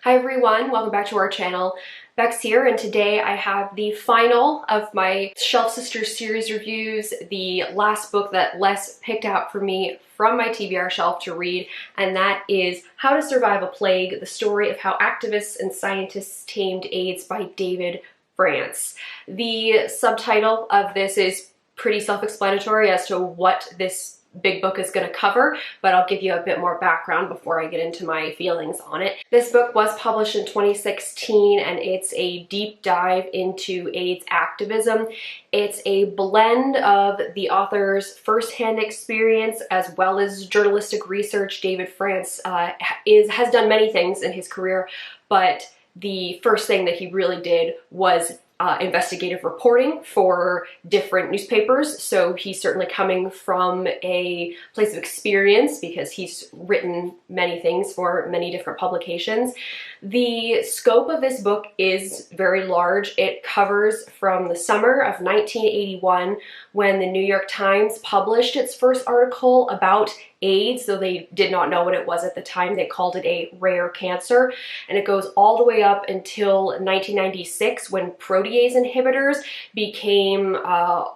Hi everyone, welcome back to our channel. Bex here, and today I have the final of my Shelf Sisters series reviews, the last book that Les picked out for me from my TBR shelf to read, and that is How to Survive a Plague, the story of how activists and scientists tamed AIDS by David France. The subtitle of this is pretty self-explanatory as to what this big book is going to cover, but I'll give you a bit more background before I get into my feelings on it. This book was published in 2016 and it's a deep dive into AIDS activism. It's a blend of the author's firsthand experience as well as journalistic research. David France has done many things in his career, but the first thing that he really did was investigative reporting for different newspapers, so he's certainly coming from a place of experience because he's written many things for many different publications. The scope of this book is very large. It covers from the summer of 1981 when the New York Times published its first article about AIDS, though they did not know what it was at the time. They called it a rare cancer, and it goes all the way up until 1996 when protease inhibitors became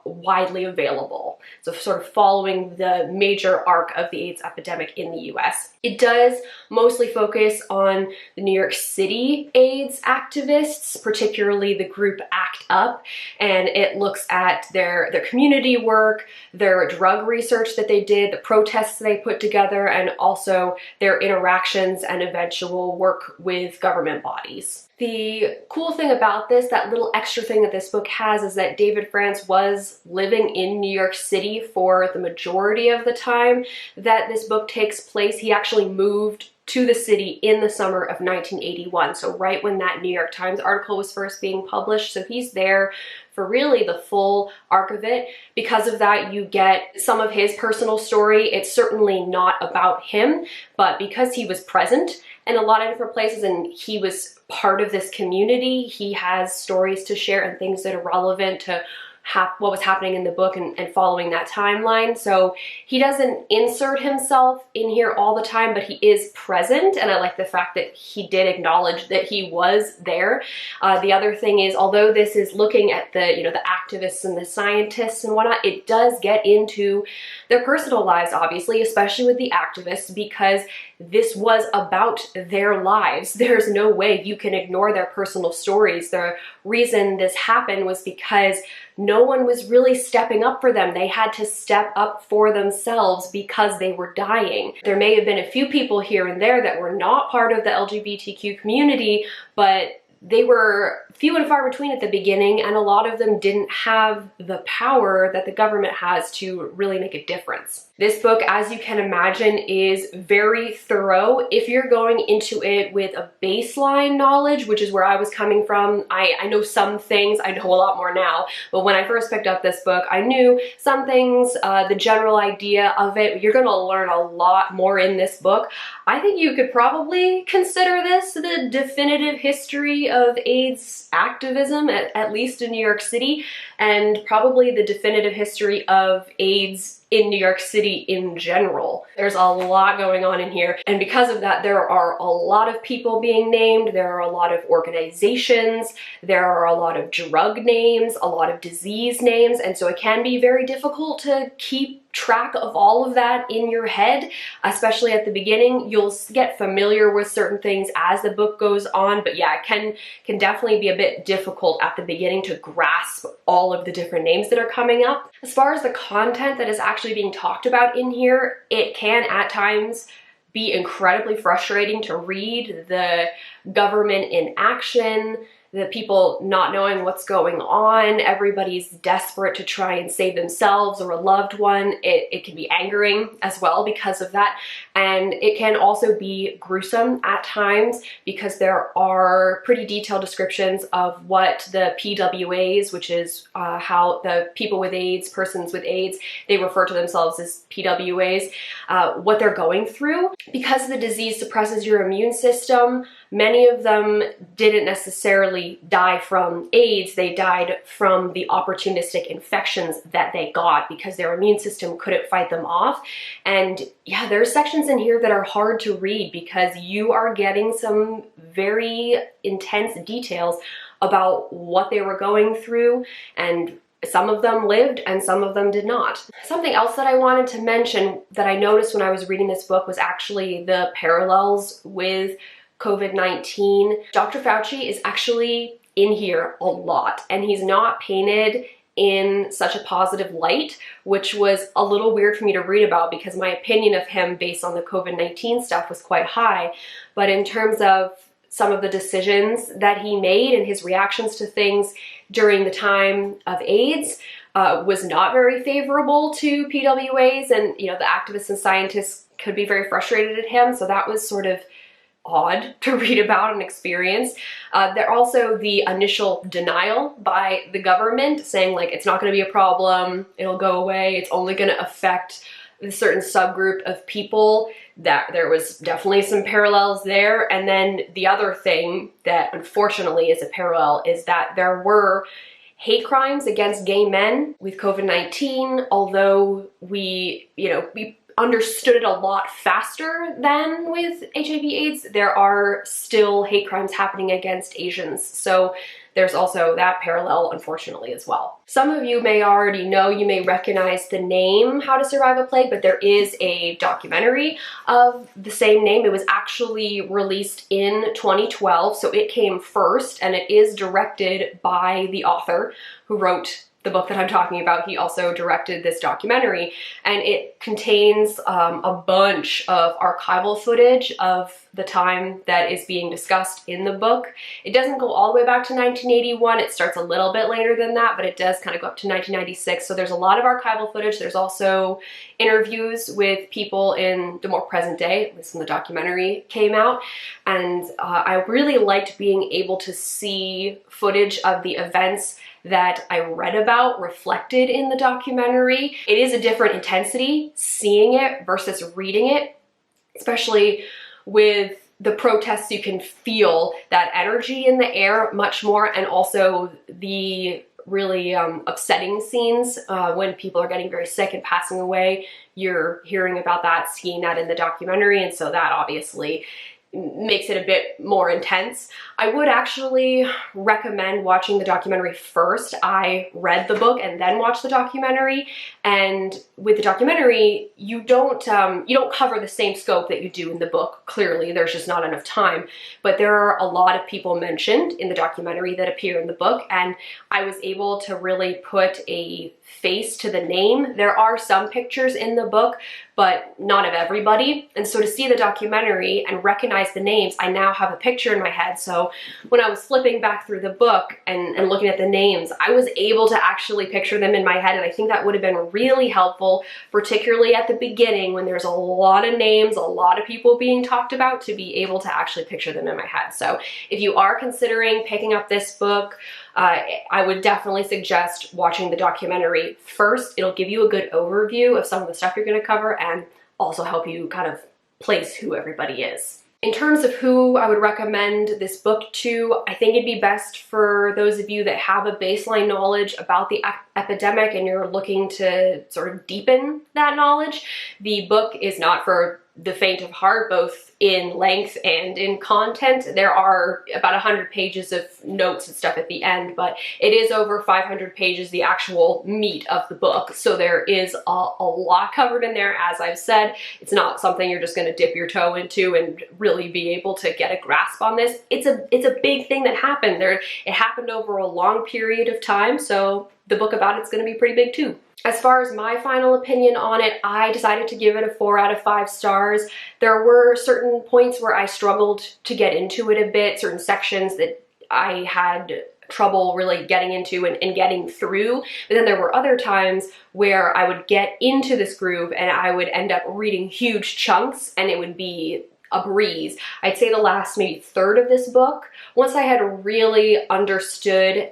widely available. So sort of following the major arc of the AIDS epidemic in the US. It does mostly focus on the New York City AIDS activists, particularly the group ACT UP, and it looks at their community work, their drug research that they did, the protests they put together, and also their interactions and eventual work with government bodies. The cool thing about this, that little extra thing that this book has, is that David France was living in New York City for the majority of the time that this book takes place. He actually moved to the city in the summer of 1981, so right when that New York Times article was first being published. So he's there for really the full arc of it. Because of that, you get some of his personal story. It's certainly not about him, but because he was present in a lot of different places and he was part of this community, he has stories to share and things that are relevant to what was happening in the book and following that timeline. So he doesn't insert himself in here all the time, but he is present, and I like the fact that he did acknowledge that he was there. The other thing is, although this is looking at the activists and the scientists and whatnot, it does get into their personal lives, obviously, especially with the activists, because this was about their lives. There's no way you can ignore their personal stories. The reason this happened was because no one was really stepping up for them. They had to step up for themselves because they were dying. There may have been a few people here and there that were not part of the LGBTQ community, but they were few and far between at the beginning, and a lot of them didn't have the power that the government has to really make a difference. This book, as you can imagine, is very thorough. If you're going into it with a baseline knowledge, which is where I was coming from, I know some things, I know a lot more now, but when I first picked up this book, I knew some things, the general idea of it. You're gonna learn a lot more in this book. I think you could probably consider this the definitive history of AIDS activism, at least in New York City, and probably the definitive history of AIDS in New York City in general. There's a lot going on in here, and because of that, there are a lot of people being named, there are a lot of organizations, there are a lot of drug names, a lot of disease names, and so it can be very difficult to keep track of all of that in your head, especially at the beginning. You'll get familiar with certain things as the book goes on, but yeah, it can definitely be a bit difficult at the beginning to grasp all of the different names that are coming up. As far as the content that is actually being talked about in here, it can at times be incredibly frustrating to read. The government in action, the people not knowing what's going on, everybody's desperate to try and save themselves or a loved one. It can be angering as well because of that. And it can also be gruesome at times because there are pretty detailed descriptions of what the PWAs, which is how the people with AIDS, persons with AIDS, they refer to themselves as PWAs, what they're going through. Because the disease suppresses your immune system, Many of them didn't necessarily die from AIDS, they died from the opportunistic infections that they got because their immune system couldn't fight them off. And yeah, there's sections in here that are hard to read because you are getting some very intense details about what they were going through, and some of them lived and some of them did not. Something else that I wanted to mention that I noticed when I was reading this book was actually the parallels with COVID-19. Dr. Fauci is actually in here a lot, and he's not painted in such a positive light, which was a little weird for me to read about because my opinion of him based on the COVID-19 stuff was quite high. But in terms of some of the decisions that he made and his reactions to things during the time of AIDS was not very favorable to PWAs, and you know, the activists and scientists could be very frustrated at him, so that was sort of odd to read about and experience. There also the initial denial by the government saying like it's not going to be a problem, it'll go away, it's only going to affect a certain subgroup of people. That there was definitely some parallels there. And then the other thing that unfortunately is a parallel is that there were hate crimes against gay men with COVID-19, although we understood it a lot faster than with HIV/AIDS, there are still hate crimes happening against Asians. So there's also that parallel, unfortunately, as well. Some of you may already know, you may recognize the name How to Survive a Plague, but there is a documentary of the same name. It was actually released in 2012, so it came first, and it is directed by the author who wrote the book that I'm talking about. He also directed this documentary, and it contains a bunch of archival footage of the time that is being discussed in the book. It doesn't go all the way back to 1981, it starts a little bit later than that, but it does kind of go up to 1996, so there's a lot of archival footage. There's also interviews with people in the more present day, at least when the documentary came out, and I really liked being able to see footage of the events that I read about reflected in the documentary. It is a different intensity seeing it versus reading it, especially with the protests. You can feel that energy in the air much more, and also the really upsetting scenes when people are getting very sick and passing away. You're hearing about that, seeing that in the documentary, and so that obviously makes it a bit more intense. I would actually recommend watching the documentary first. I read the book and then watched the documentary, and with the documentary, you don't cover the same scope that you do in the book. Clearly, there's just not enough time, but there are a lot of people mentioned in the documentary that appear in the book, and I was able to really put a face to the name. There are some pictures in the book, but not of everybody, and so to see the documentary and recognize the names, I now have a picture in my head. So when I was flipping back through the book and looking at the names, I was able to actually picture them in my head, and I think that would have been really helpful, particularly at the beginning when there's a lot of names, a lot of people being talked about, to be able to actually picture them in my head. So if you are considering picking up this book, I would definitely suggest watching the documentary first. It'll give you a good overview of some of the stuff you're going to cover and also help you kind of place who everybody is. In terms of who I would recommend this book to, I think it'd be best for those of you that have a baseline knowledge about the epidemic and you're looking to sort of deepen that knowledge. The book is not for the faint of heart, both in length and in content. There are about 100 pages of notes and stuff at the end, but it is over 500 pages, the actual meat of the book. So there is a lot covered in there. As I've said, it's not something you're just going to dip your toe into and really be able to get a grasp on this. It's a big thing that happened there. It happened over a long period of time, so the book about it's going to be pretty big too. As far as my final opinion on it, I decided to give it a 4 out of 5 stars. There were certain points where I struggled to get into it a bit, certain sections that I had trouble really getting into and getting through. But then there were other times where I would get into this groove and I would end up reading huge chunks and it would be a breeze. I'd say the last maybe third of this book, once I had really understood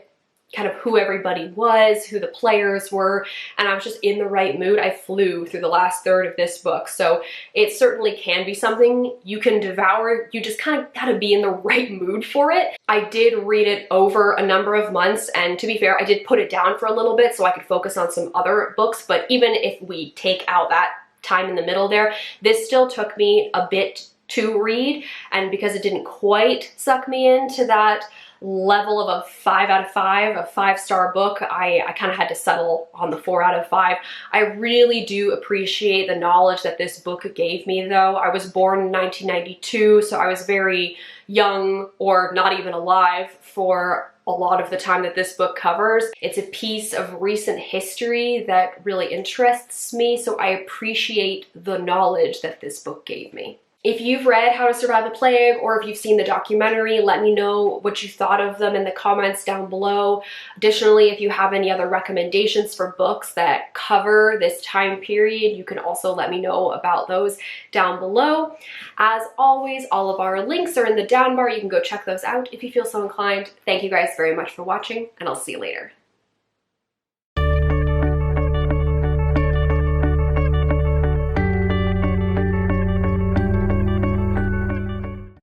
kind of who everybody was, who the players were, and I was just in the right mood. I flew through the last third of this book, so it certainly can be something you can devour. You just kind of gotta be in the right mood for it. I did read it over a number of months, and to be fair, I did put it down for a little bit so I could focus on some other books, but even if we take out that time in the middle there, this still took me a bit to read, and because it didn't quite suck me into that level of a 5 out of 5, a 5-star book, I kind of had to settle on the 4 out of 5. I really do appreciate the knowledge that this book gave me though. I was born in 1992, so I was very young or not even alive for a lot of the time that this book covers. It's a piece of recent history that really interests me, so I appreciate the knowledge that this book gave me. If you've read How to Survive the Plague, or if you've seen the documentary, let me know what you thought of them in the comments down below. Additionally, if you have any other recommendations for books that cover this time period, you can also let me know about those down below. As always, all of our links are in the down bar. You can go check those out if you feel so inclined. Thank you guys very much for watching, and I'll see you later.